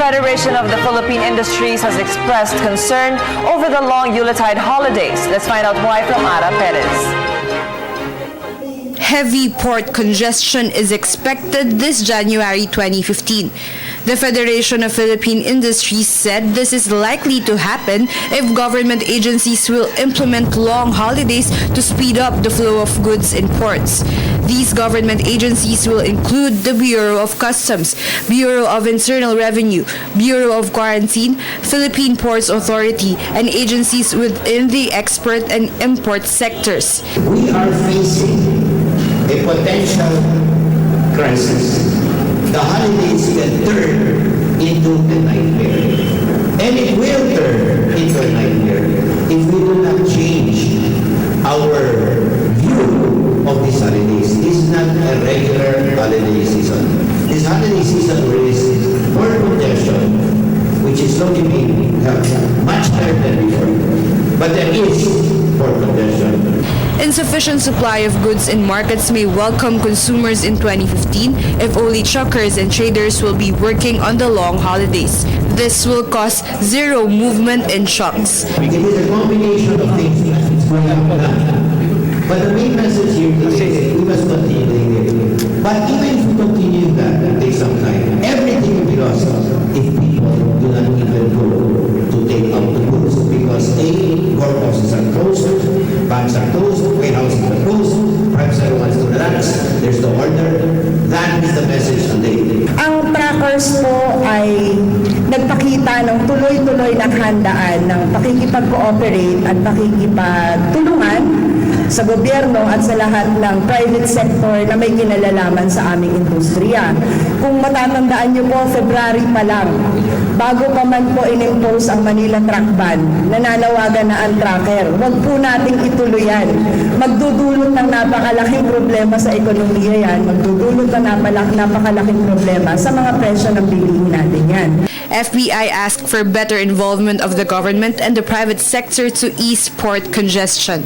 Federation of the Philippine Industries has expressed concern over the long Yuletide holidays. Let's find out why from Ara Perez. Heavy port congestion is expected this January 2015. The Federation of Philippine Industries said this is likely to happen if government agencies will implement long holidays to speed up the flow of goods in ports. These government agencies will include the Bureau of Customs, Bureau of Internal Revenue, Bureau of Quarantine, Philippine Ports Authority, and agencies within the export and import sectors. We are facing a potential crisis. The holidays can turn into a nightmare. And it will turn into a nightmare if we do not change our view of these holidays. This is not a regular holiday season. This holiday season is more congestion, which is looking much better than before. But there is more congestion. Insufficient supply of goods in markets may welcome consumers in 2015 if only truckers and traders will be working on the long holidays. This will cause zero movement in trucks. It is a combination of things that is going up and down. But the main message here is we must continue doing it. But even if we continue that, it takes some time. Everything will be lost if people do not even go to take out the goods. Because courthouses are closed, banks are closed, warehouses are closed, perhaps everyone's to relax, there's no order. That is the message today. Ang trackers po ay nagpakita ng tuloy-tuloy na handaan ng pakikipag-cooperate at pakikipagtulungan sa gobyerno at sa lahat ng private sector na may kinalalaman sa aming industriya. Kung matatandaan niyo po, February pa lang, bago pa man po in-impose ang Manila Truck Ban, nananawagan na ang tracker. Huwag po nating ituloy yan. Magdudulot ng napakalaking problema sa ekonomiya yan. Magdudulot ng napakalaking problema sa mga presyo ng bilihin natin yan. FBI asked for better involvement of the government and the private sector to ease port congestion.